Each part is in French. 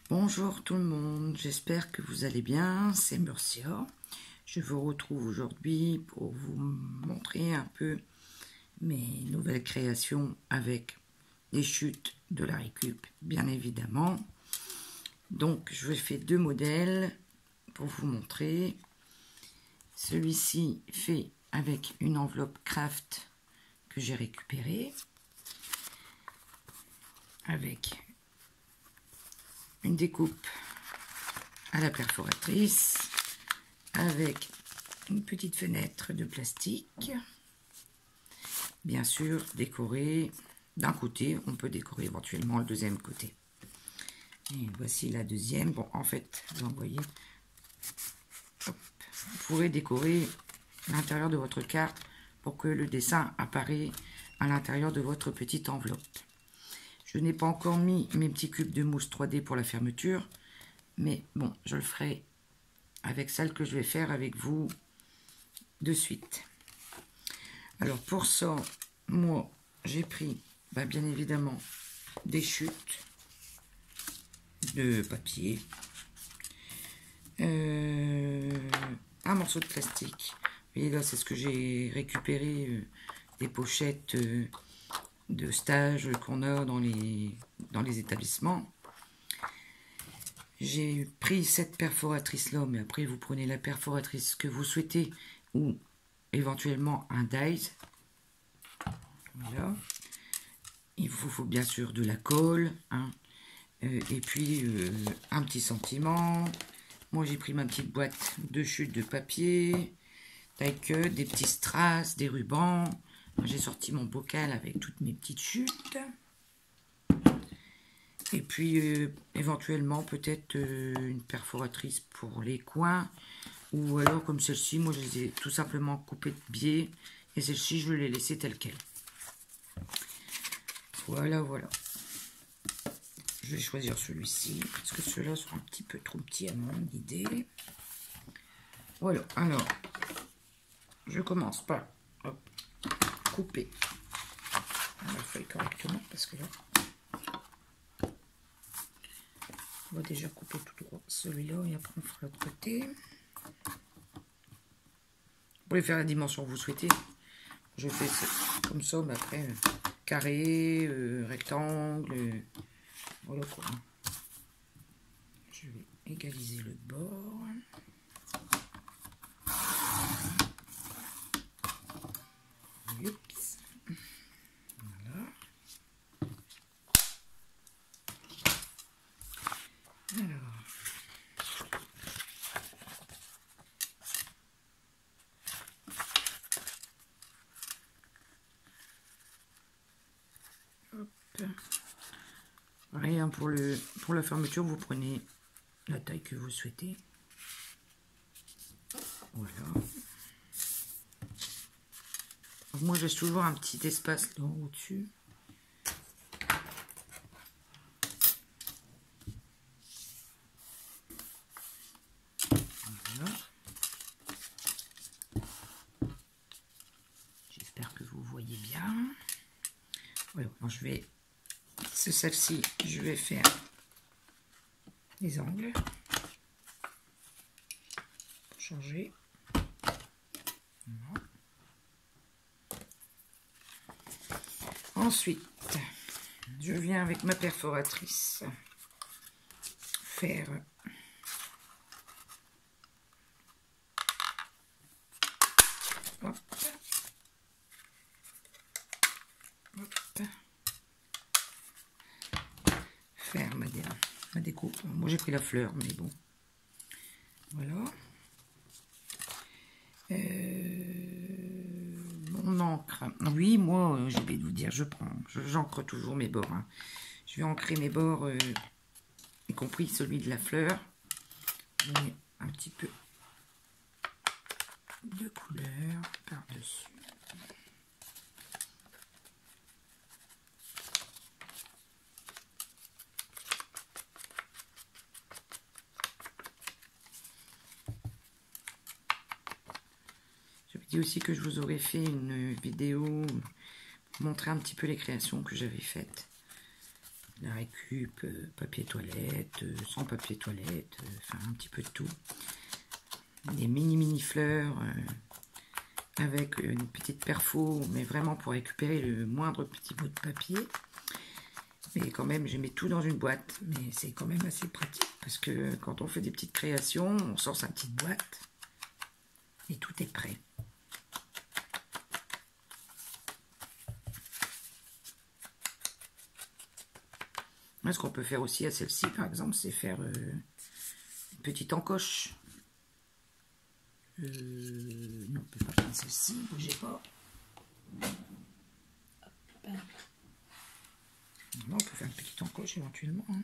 Bonjour tout le monde, j'espère que vous allez bien, c'est Murcia. Je vous retrouve aujourd'hui pour vous montrer un peu mes nouvelles créations avec des chutes de la récup, bien évidemment. Donc je vais faire deux modèles pour vous montrer. Celui-ci fait avec une enveloppe craft que j'ai récupérée, avec une découpe à la perforatrice, avec une petite fenêtre de plastique, bien sûr décorée d'un côté, on peut décorer éventuellement le deuxième côté. Et voici la deuxième. Bon, en fait, vous voyez, hop, vous pourrez décorer l'intérieur de votre carte pour que le dessin apparaît à l'intérieur de votre petite enveloppe. Je n'ai pas encore mis mes petits cubes de mousse 3D pour la fermeture, mais bon, je le ferai avec celle que je vais faire avec vous de suite. Alors pour ça, moi, j'ai pris bien évidemment des chutes de papier, un morceau de plastique. Et là, c'est ce que j'ai récupéré des pochettes de stage qu'on a dans les établissements. J'ai pris cette perforatrice là, mais après vous prenez la perforatrice que vous souhaitez ou éventuellement un dies. Voilà. Il vous faut bien sûr de la colle, hein, et puis un petit sentiment. Moi j'ai pris ma petite boîte de chute de papier, avec des petits strass, des rubans. J'ai sorti mon bocal avec toutes mes petites chutes. Et puis éventuellement peut-être une perforatrice pour les coins. Ou alors comme celle-ci, moi je les ai tout simplement coupées de biais. Et celle-ci je l'ai laissée telle quelle. Voilà, voilà. Je vais choisir celui-ci. Parce que ceux-là sont un petit peu trop petits à mon idée. Voilà, alors. Je commence par couper la feuille correctement. Parce que là... on va déjà couper tout droit celui-là et après on fera l'autre côté. Vous pouvez faire la dimension que vous souhaitez. Je fais comme ça, mais après carré, rectangle, voilà quoi. Je vais égaliser le bord. Oups. Voilà. Alors. Rien pour la fermeture, vous prenez la taille que vous souhaitez. Voilà. Moi, j'ai toujours un petit espace là au-dessus. Voilà. J'espère que vous voyez bien. Voilà. Alors, je vais... c'est celle-ci, je vais faire les angles pour changer. Voilà. Ensuite, je viens avec ma perforatrice faire hop, hop, faire ma découpe. Moi j'ai pris la fleur, mais bon. Voilà. Mon encre. Oui, moi, j'ai oublié de vous dire, j'encre toujours mes bords. Hein. Je vais ancrer mes bords, y compris celui de la fleur. Je mets un petit peu de couleur par-dessus. Aussi que je vous aurais fait une vidéo pour montrer un petit peu les créations que j'avais faites. la récup, papier toilette, sans papier toilette, enfin un petit peu de tout. Des mini fleurs avec une petite perfo, mais vraiment pour récupérer le moindre petit bout de papier. Mais quand même, je mets tout dans une boîte, mais c'est quand même assez pratique parce que quand on fait des petites créations, on sort sa petite boîte et tout est prêt. Ce qu'on peut faire aussi à celle-ci, par exemple, c'est faire une petite encoche. Non, on peut pas prendre celle-ci, bougez pas. Hop. Non, on peut faire une petite encoche éventuellement. Hein.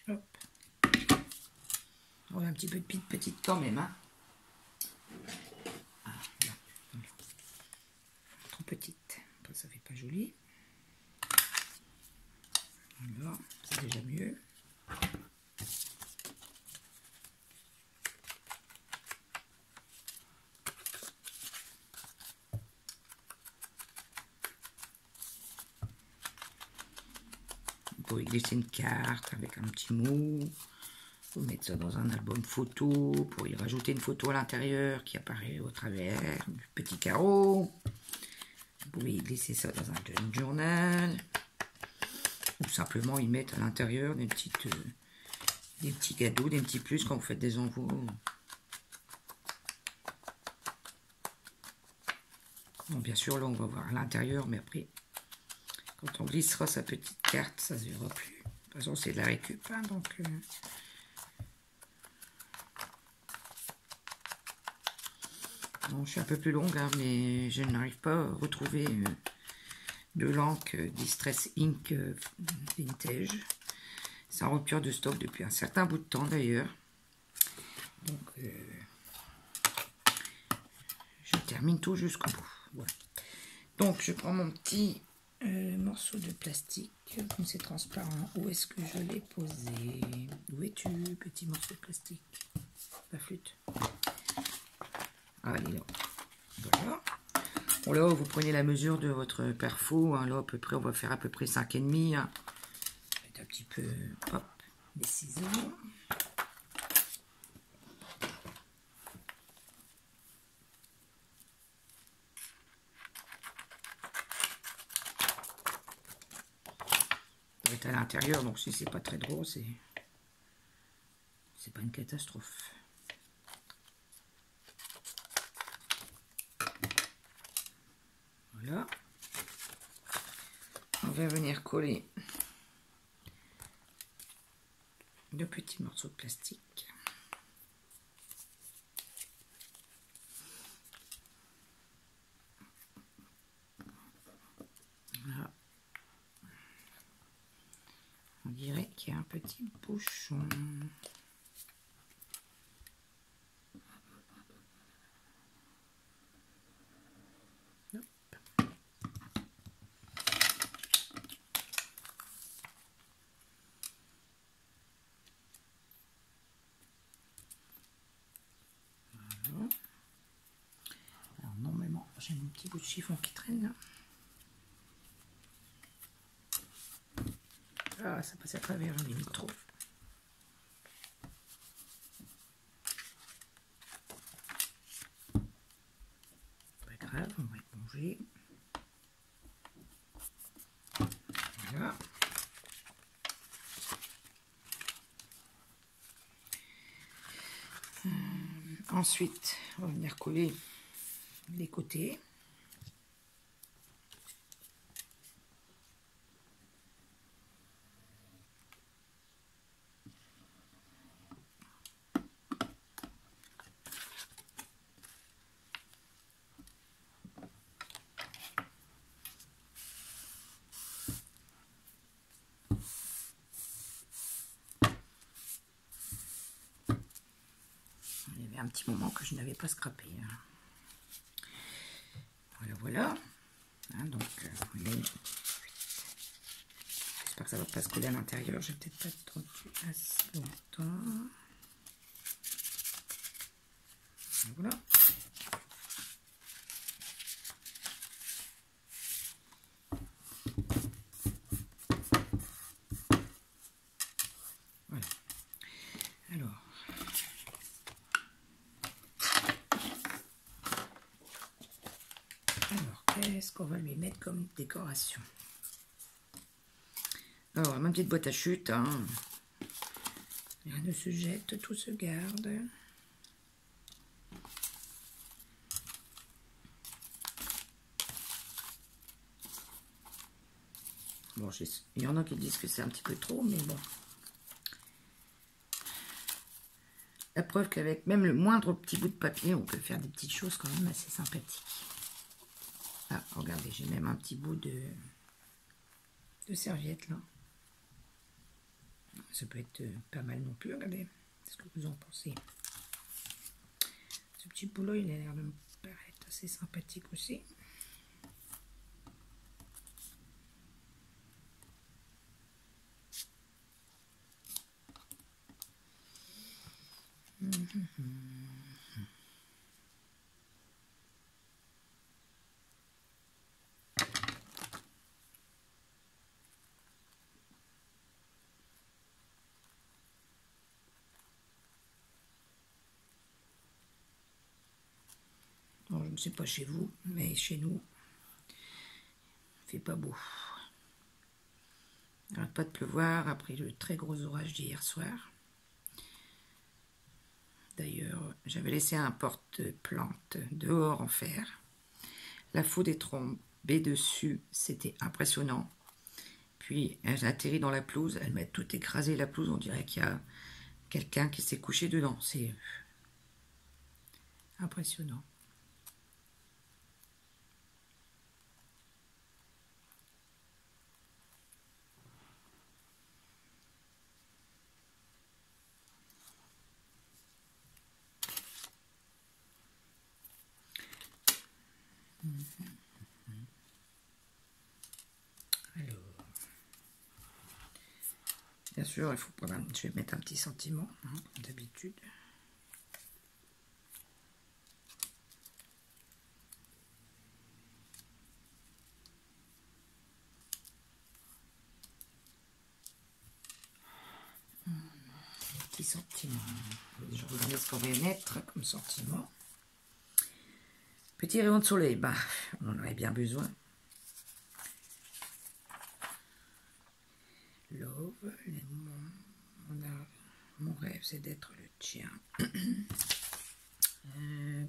Hop. Voilà un petit peu de petite quand même. Hein. Ah, là. Trop petite. Après, ça fait pas joli. Voilà, c'est déjà mieux. Vous pouvez glisser une carte avec un petit mot. Vous mettre ça dans un album photo pour y rajouter une photo à l'intérieur qui apparaît au travers du petit carreau. Vous pouvez y glisser ça dans un junk journal. Ou simplement y mettre à l'intérieur des petits cadeaux, des petits plus quand vous faites des envois. Bon, bien sûr, là on va voir à l'intérieur, mais après, quand on glissera sa petite carte, ça se verra plus. De toute façon, c'est de la récup, hein, donc... Bon, je suis un peu plus longue, hein, mais je n'arrive pas à retrouver de l'encre Distress Ink Vintage. C'est en rupture de stock depuis un certain bout de temps d'ailleurs. Donc, je termine tout jusqu'au bout. Voilà. Donc, je prends mon petit morceau de plastique, comme c'est transparent. Où est-ce que je l'ai posé? Où es-tu, petit morceau de plastique? La flûte. Allez, là. Voilà. Bon, là, vous prenez la mesure de votre perfo. Hein, là, à peu près, on va faire à peu près 5,5. Hein. Un petit peu, hop, des ciseaux. Ça va être à l'intérieur, donc si c'est pas très drôle, c'est pas une catastrophe. Voilà. On va venir coller deux petits morceaux de plastique. Voilà. On dirait qu'il y a un petit bouchon. J'ai mon petit bout de chiffon qui traîne là. Ah, ça passe à travers les micros. Pas grave, on va éponger. Voilà. Ensuite, on va venir coller les côtés. Il y avait un petit moment que je n'avais pas scrappé. Voilà, voilà. Hein, donc, j'espère que ça ne va pas se coller à l'intérieur. Je vais peut-être pas trop assez longtemps. Voilà. qu'on va lui mettre comme décoration. Alors, ma petite boîte à chute, hein. Rien ne se jette, tout se garde. Bon, il y en a qui disent que c'est un petit peu trop, mais bon. La preuve qu'avec même le moindre petit bout de papier, on peut faire des petites choses quand même assez sympathiques. Ah, regardez, j'ai même un petit bout de serviette là. Ça peut être pas mal non plus, regardez. Qu'est-ce que vous en pensez? Ce petit bout là, il a l'air de me paraître assez sympathique aussi. Bon, je ne sais pas chez vous, mais chez nous, il fait pas beau. Il n'arrête pas de pleuvoir après le très gros orage d'hier soir. D'ailleurs, j'avais laissé un porte-plante dehors en fer. La foudre est tombée dessus, c'était impressionnant. Puis elle atterrit dans la pelouse, elle m'a tout écrasé la pelouse, on dirait qu'il y a quelqu'un qui s'est couché dedans. C'est impressionnant. Alors, bien sûr, il faut prendre je vais mettre un petit sentiment, hein, comme d'habitude. Petit sentiment. Je regarde ce qu'on va mettre comme sentiment. Petit rayon de soleil, bah, on en aurait bien besoin. Love, mon rêve, c'est d'être le tien.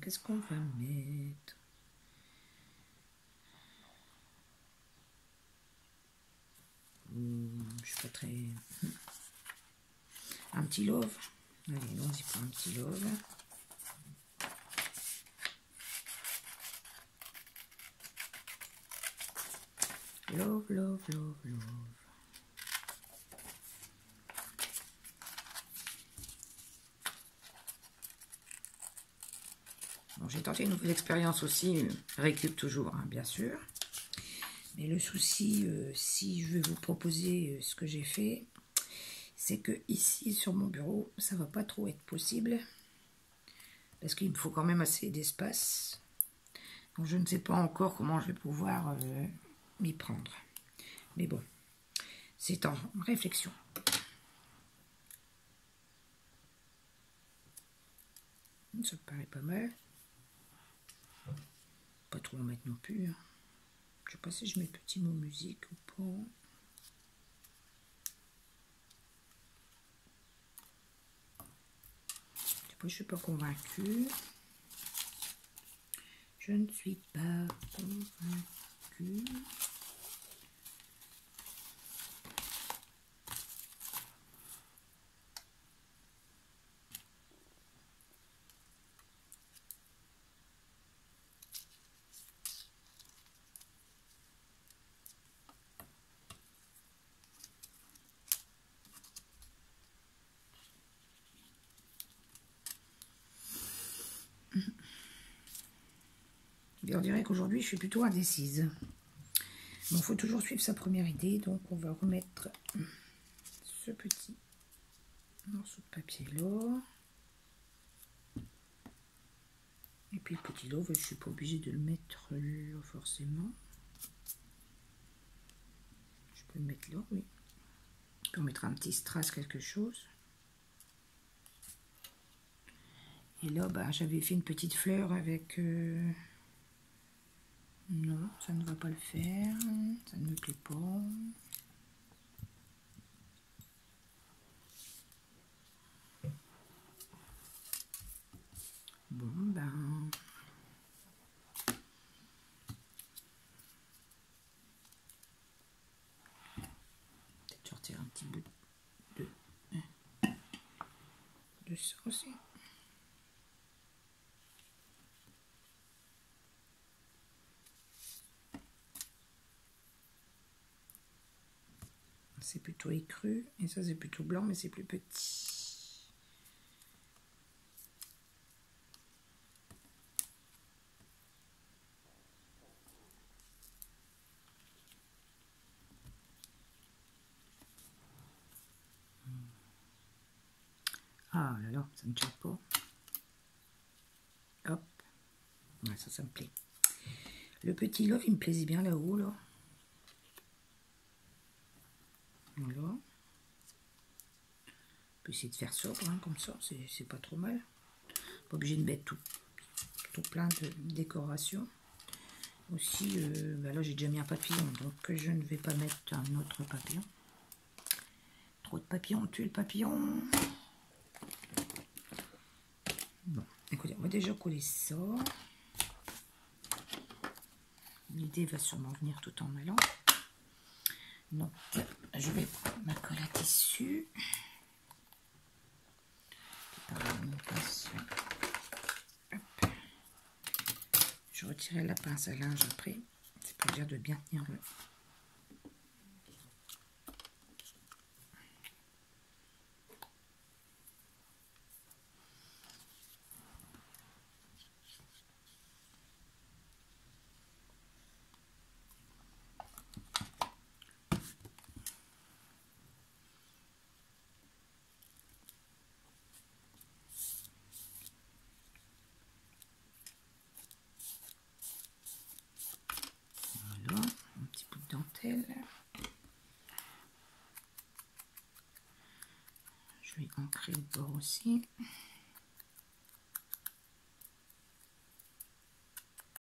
Qu'est-ce qu'on va mettre? Je suis pas très... Un petit love. Allez, on y prend un petit love. Love, love, love, love. Bon, j'ai tenté une nouvelle expérience aussi, récup toujours, hein, bien sûr. Mais le souci, si je vais vous proposer ce que j'ai fait, c'est que ici, sur mon bureau, ça va pas trop être possible. Parce qu'il me faut quand même assez d'espace. Donc je ne sais pas encore comment je vais pouvoir m'y prendre. Mais bon, c'est en réflexion. Ça me paraît pas mal. Pas trop en mettre non plus. Hein. Je sais pas si je mets petit mot musique ou pas. Je suis pas convaincue. Je ne suis pas convaincue. Et on dirait qu'aujourd'hui, je suis plutôt indécise. Bon, il faut toujours suivre sa première idée, donc on va remettre ce petit morceau de papier là. Et puis le petit lot, je ne suis pas obligée de le mettre là forcément. Je peux le mettre là, oui. Je peux mettre un petit strass, quelque chose. Et là, bah, j'avais fait une petite fleur avec Non, ça ne va pas le faire. Ça ne me plaît pas. Bon, ben... peut-être sortir un petit bout de ça aussi. C'est plutôt écru. Et ça, c'est plutôt blanc, mais c'est plus petit. Ah là là, ça ne tient pas. Hop. Ouais, ça me plaît. Le petit love, il me plaisait bien là-haut, là. Voilà. On peut essayer de faire sobre, hein, comme ça, c'est pas trop mal. Pas obligé de mettre tout plein de décorations. Aussi, bah là j'ai déjà mis un papillon, donc je ne vais pas mettre un autre papillon. Trop de papillons, tue le papillon. Bon, écoutez, on va déjà coller ça. L'idée va sûrement venir tout en allant. Donc, je vais prendre ma colle à tissu. Je retirerai la pince à linge après. C'est pour dire de bien tenir le... Voilà, un petit bout de dentelle. Je vais ancrer le bord aussi.